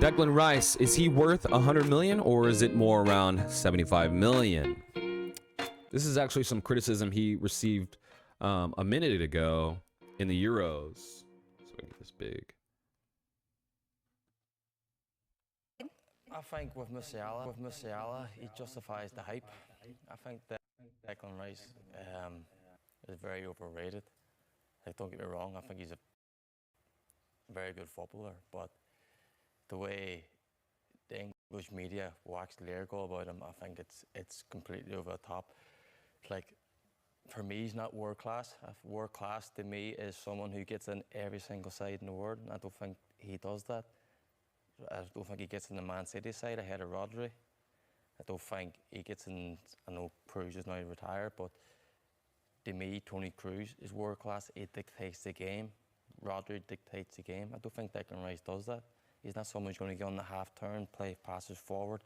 Declan Rice, is he worth 100 million or is it more around 75 million? This is actually some criticism he received a minute ago in the Euros. So I get this big. I think with Musiala, he justifies the hype. I think that Declan Rice is very overrated. Like, don't get me wrong, I think he's a very good footballer, but the way the English media wax lyrical about him, I think it's completely over the top. Like, for me, he's not world class. World class to me is someone who gets in every single side in the world, and I don't think he does that. I don't think he gets in the Man City side ahead of Rodri. I don't think he gets in. I know Cruz is now retired, but to me, Toni Kroos is world class. He dictates the game. Rodri dictates the game. I don't think Declan Rice does that. He's not someone who's going to get on the half turn, play passes forward.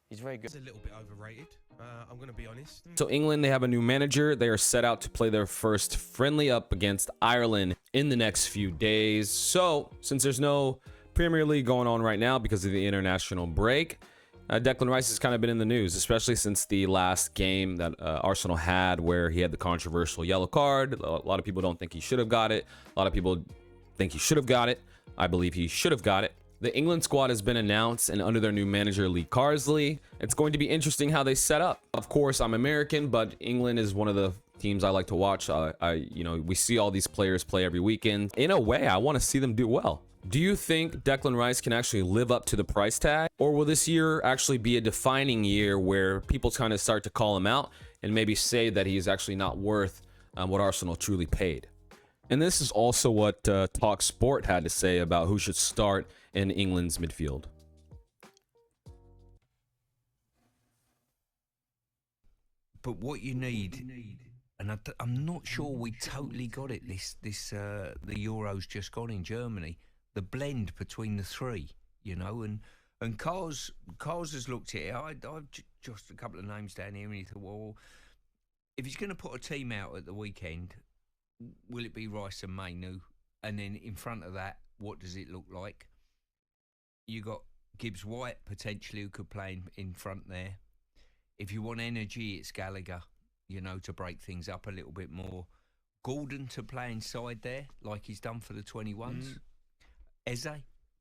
He's very good. It's a little bit overrated. I'm going to be honest. So England, they have a new manager. They are set out to play their first friendly up against Ireland in the next few days. So since there's no Premier League going on right now because of the international break, Declan Rice has kind of been in the news, especially since the last game that Arsenal had where he had the controversial yellow card. A lot of people don't think he should have got it. A lot of people think he should have got it. I believe he should have got it. The England squad has been announced, and under their new manager, Lee Carsley, it's going to be interesting how they set up. Of course, I'm American, but England is one of the teams I like to watch. We see all these players play every weekend. In a way, I want to see them do well. Do you think Declan Rice can actually live up to the price tag? Or will this year actually be a defining year where people kind of start to call him out and maybe say that he's actually not worth what Arsenal truly paid? And this is also what Talk Sport had to say about who should start in England's midfield. But what you need, and I'm not sure we totally got it. The Euros just gone in Germany. The blend between the three, and Carl's has looked at it. I've just a couple of names down here, and he thought, well, if he's going to put a team out at the weekend, will it be Rice and Mainu? And then in front of that, what does it look like? You got Gibbs White potentially who could play in front there. If you want energy, it's Gallagher, to break things up a little bit more. Gordon to play inside there, like he's done for the 21s. Eze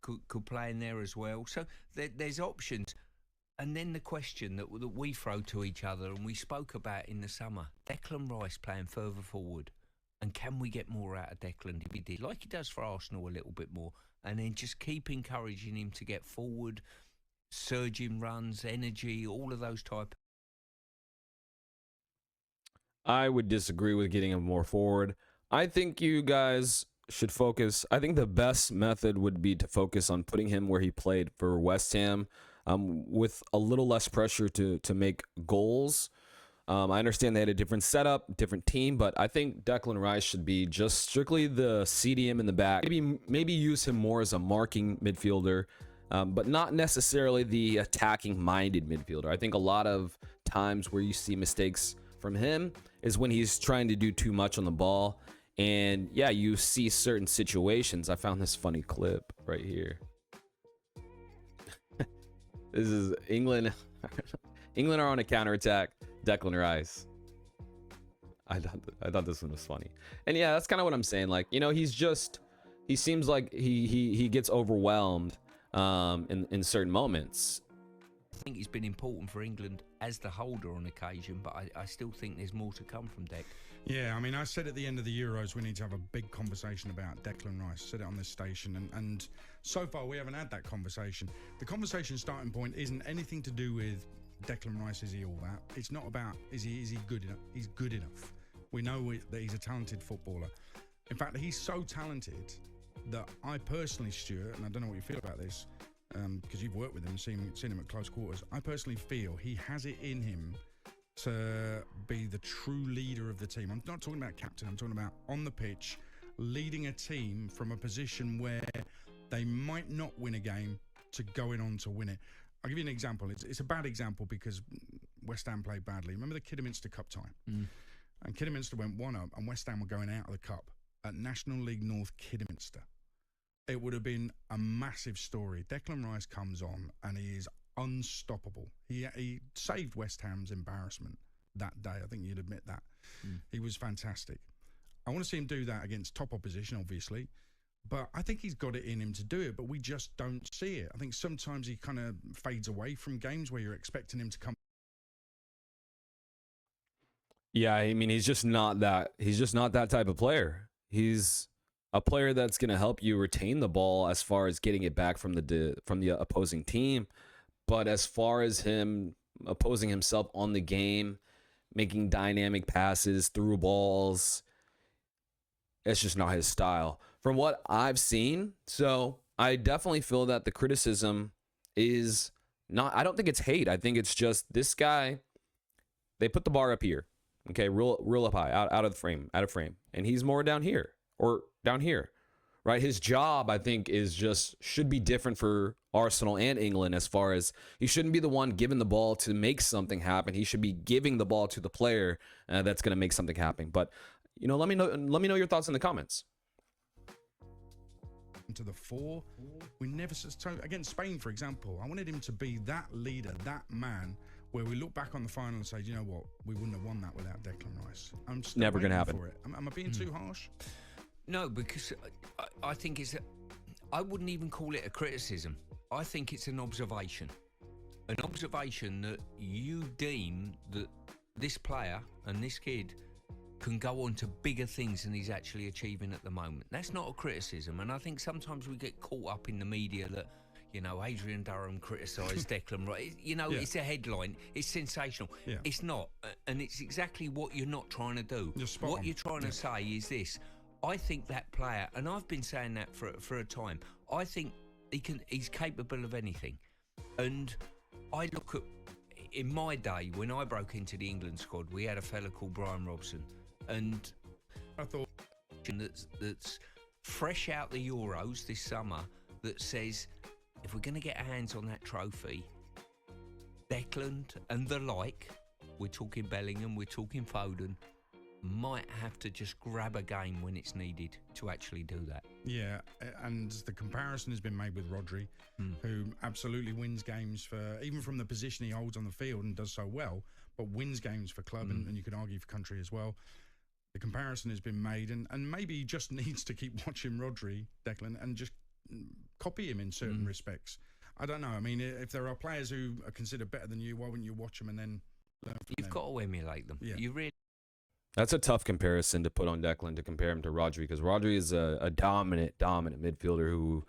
could play in there as well. So there's options. And then the question that we throw to each other, and we spoke about in the summer, Declan Rice playing further forward. And can we get more out of Declan if he did, like he does for Arsenal a little bit more? And then just keep encouraging him to get forward, surging runs, energy, all of those type. I would disagree with getting him more forward. I think you guys should focus. I think the best method would be to focus on putting him where he played for West Ham, with a little less pressure to make goals. I understand they had a different setup, different team, but I think Declan Rice should be just strictly the CDM in the back. Maybe use him more as a marking midfielder, but not necessarily the attacking-minded midfielder. I think a lot of times where you see mistakes from him is when he's trying to do too much on the ball. And yeah, you see certain situations. I found this funny clip right here. This is England. England are on a counterattack. Declan Rice. I thought this one was funny. And yeah, that's kind of what I'm saying. Like, he seems like he gets overwhelmed in certain moments. I think he's been important for England as the holder on occasion, but I still think there's more to come from Dec. Yeah, I mean, I said at the end of the Euros we need to have a big conversation about Declan Rice. Said it on this station, and so far we haven't had that conversation. The conversation starting point isn't anything to do with Declan Rice, is he all that? It's not about is he good enough? He's good enough. We know that he's a talented footballer. In fact, he's so talented that I personally, Stuart, and I don't know what you feel about this, because you've worked with him, seen him at close quarters. I personally feel he has it in him to be the true leader of the team. I'm not talking about captain. I'm talking about on the pitch, leading a team from a position where they might not win a game to going on to win it. I'll give you an example. It's a bad example because West Ham played badly. Remember the Kidderminster Cup time? And Kidderminster went 1-up and West Ham were going out of the Cup at National League North Kidderminster. it would have been a massive story. Declan Rice comes on and he is unstoppable. He saved West Ham's embarrassment that day. I think you'd admit that. He was fantastic. I want to see him do that against top opposition, obviously, but I think he's got it in him to do it, but we just don't see it. I think sometimes he kind of fades away from games where you're expecting him to come. Yeah, I mean, he's just not that type of player. He's a player that's going to help you retain the ball as far as getting it back from the opposing team, but as far as him opposing himself on the game, making dynamic passes through balls, it's just not his style from what I've seen. So I definitely feel that the criticism is not, I don't think it's hate. I think it's just this guy, they put the bar up here. Okay, real up high, out of frame. And he's more down here or down here, right? His job, I think, should be different for Arsenal and England as far as he shouldn't be the one giving the ball to make something happen. He should be giving the ball to the player that's going to make something happen. But, let me know your thoughts in the comments. To the fore, we never so against Spain, for example, I wanted him to be that leader, that man, where we look back on the final and say, you know what, we wouldn't have won that without Declan Rice. I'm still never going to happen. For it. Am I being too harsh? No, because I think I wouldn't even call it a criticism. I think it's an observation. An observation that you deem that this player and this kid can go on to bigger things than he's actually achieving at the moment. That's not a criticism. And I think sometimes we get caught up in the media that, Adrian Durham criticised Declan Rice. It's a headline. It's sensational. Yeah. It's not. And it's exactly what you're not trying to do. What you're trying to say is this. I think that player, and I've been saying that for a time, I think he's capable of anything. And I look at, in my day, when I broke into the England squad, we had a fella called Brian Robson. And I thought that's fresh out the Euros this summer that says, if we're going to get our hands on that trophy, Declan and the like, we're talking Bellingham, we're talking Foden, might have to just grab a game when it's needed to actually do that. Yeah, and the comparison has been made with Rodri, who absolutely wins games even from the position he holds on the field and does so well, but wins games for club and you could argue for country as well. The comparison has been made, and maybe he just needs to keep watching Rodri, Declan, and just copy him in certain respects. I don't know. I mean, if there are players who are considered better than you, why wouldn't you watch them and then learn from You've them? got to emulate them. Yeah. You really. That's a tough comparison to put on Declan, to compare him to Rodri, because Rodri is a dominant midfielder who,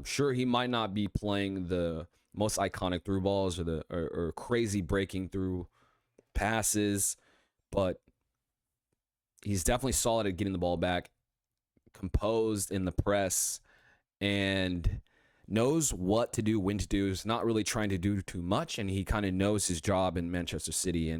sure, he might not be playing the most iconic through balls or crazy breaking through passes, but he's definitely solid at getting the ball back, composed in the press, and knows what to do, when to do. He's not really trying to do too much, and he kind of knows his job in Manchester City.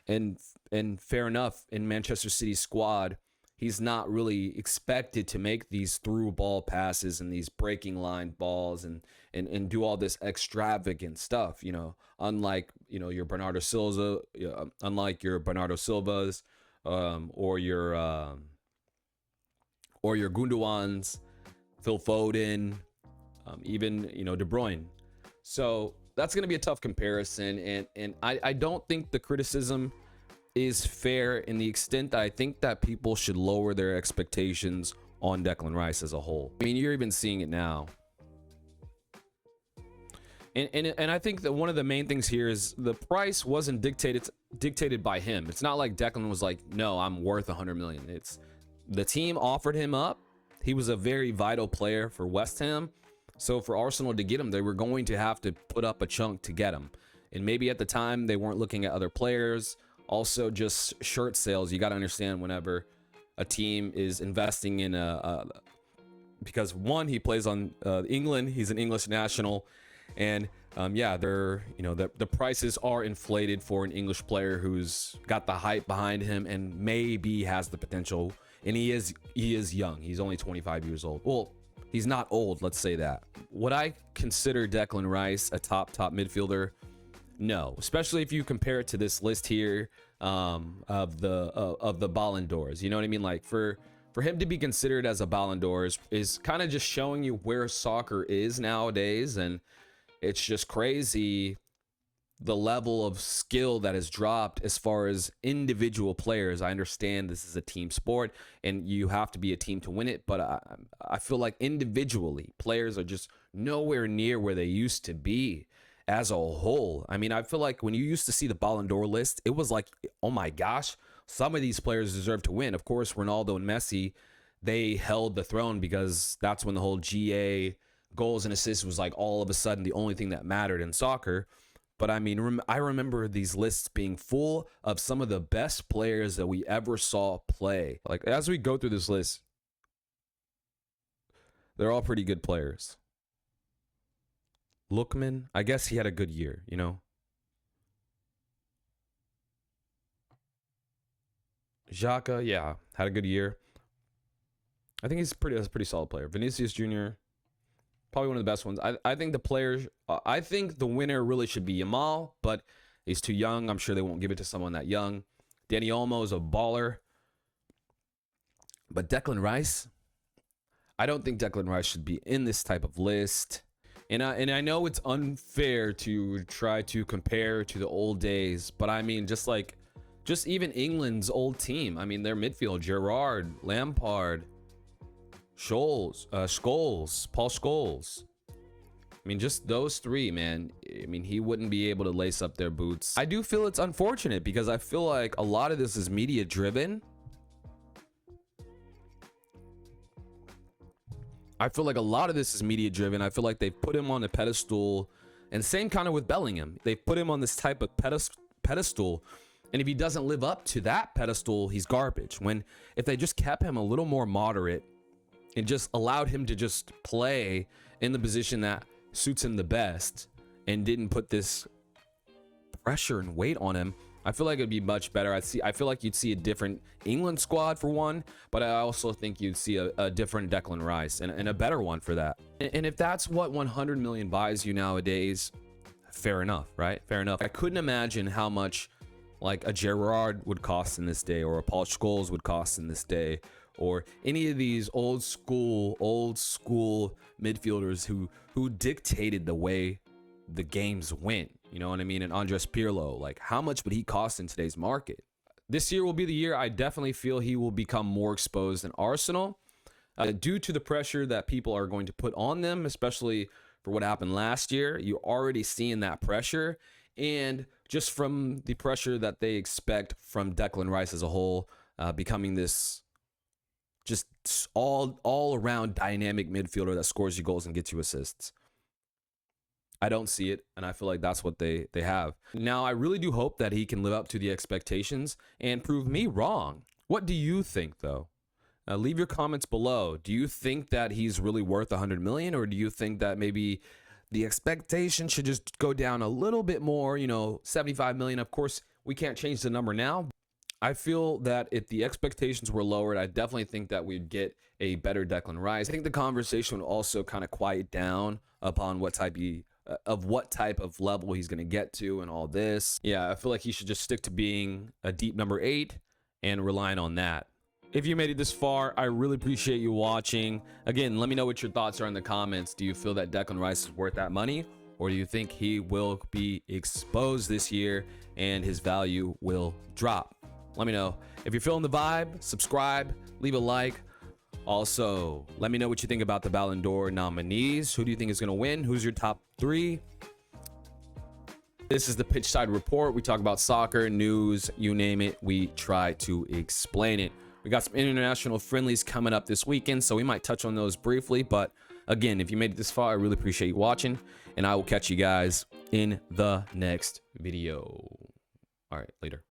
And fair enough, in Manchester City's squad, he's not really expected to make these through ball passes and these breaking line balls and do all this extravagant stuff, unlike, your Bernardo Silva, unlike your Bernardo Silvas, or your Gundogan's, Phil Foden, even, De Bruyne. So that's going to be a tough comparison. And I don't think the criticism is fair in the extent that I think that people should lower their expectations on Declan Rice as a whole. I mean, you're even seeing it now. And I think that one of the main things here is the price wasn't dictated by him. It's not like Declan was like, no, I'm worth 100 million. It's the team offered him up. He was a very vital player for West Ham. So for Arsenal to get him, they were going to have to put up a chunk to get him. And maybe at the time they weren't looking at other players. Also, just shirt sales. You got to understand whenever a team is investing in because one, he plays on England. He's an English national. And they're, the prices are inflated for an English player who's got the hype behind him and maybe has the potential. And he is young. He's only 25 years old. Well, he's not old. Let's say that. Would I consider Declan Rice a top midfielder? No, especially if you compare it to this list here of the Ballon d'Ors. You know what I mean? Like for For him to be considered as a Ballon d'Or is kind of just showing you where soccer is nowadays. And it's just crazy the level of skill that has dropped as far as individual players. I understand this is a team sport and you have to be a team to win it, but I feel like individually players are just nowhere near where they used to be as a whole. I mean, I feel like when you used to see the Ballon d'Or list, it was like, oh my gosh, some of these players deserve to win. Of course, Ronaldo and Messi, they held the throne because that's when the whole GA goals and assists was like all of a sudden the only thing that mattered in soccer. But I mean, I remember these lists being full of some of the best players that we ever saw play. Like, as we go through this list, they're all pretty good players. Lookman, I guess he had a good year, you know. Xhaka, yeah, had a good year. I think he's a pretty solid player. Vinicius Jr., probably one of the best ones. I think the players, I think the winner really should be Yamal, but he's too young. I'm sure they won't give it to someone that young. Dani Olmo is a baller. But Declan Rice, I don't think Declan Rice should be in this type of list. And I know it's unfair to try to compare to the old days, but I mean, just even England's old team. I mean, their midfield, Gerrard, Lampard, Scholes, Paul Scholes. I mean, just those three, man. I mean, he wouldn't be able to lace up their boots. I do feel it's unfortunate because I feel like a lot of this is media driven. I feel like they've put him on a pedestal, and same kind of with Bellingham. They've put him on this type of pedestal, and if he doesn't live up to that pedestal, he's garbage. When if they just kept him a little more moderate and just allowed him to just play in the position that suits him the best and didn't put this pressure and weight on him, I feel like it'd be much better. I feel like you'd see a different England squad for one, but I also think you'd see a different Declan Rice and a better one for that. And if that's what 100 million buys you nowadays, fair enough, right? Fair enough. I couldn't imagine how much like a Gerrard would cost in this day, or a Paul Scholes would cost in this day, or any of these old school midfielders who dictated the way the games went. You know what I mean? And Andres Pirlo, like, how much would he cost in today's market? This year will be the year I definitely feel he will become more exposed in Arsenal due to the pressure that people are going to put on them, especially for what happened last year. You're already seeing that pressure, and just from the pressure that they expect from Declan Rice as a whole, becoming this just all around dynamic midfielder that scores you goals and gets you assists. I don't see it, and I feel like that's what they have. Now, I really do hope that he can live up to the expectations and prove me wrong. What do you think, though? Leave your comments below. Do you think that he's really worth 100 million, or do you think that maybe the expectation should just go down a little bit more, 75 million? Of course, we can't change the number now. I feel that if the expectations were lowered, I definitely think that we'd get a better Declan Rice. I think the conversation would also kind of quiet down upon what type of level he's going to get to and all this. Yeah, I feel like he should just stick to being a deep number 8 and relying on that. If you made it this far, I really appreciate you watching. Again, let me know what your thoughts are in the comments. Do you feel that Declan Rice is worth that money, or do you think he will be exposed this year and his value will drop? Let me know. If you're feeling the vibe, subscribe, leave a like. Also, let me know what you think about the Ballon d'Or nominees. Who do you think is going to win? Who's your top 3? This is the Pitch Side Report. We talk about soccer, news, you name it. We try to explain it. We got some international friendlies coming up this weekend, so we might touch on those briefly. But again, if you made it this far, I really appreciate you watching, and I will catch you guys in the next video. All right, later.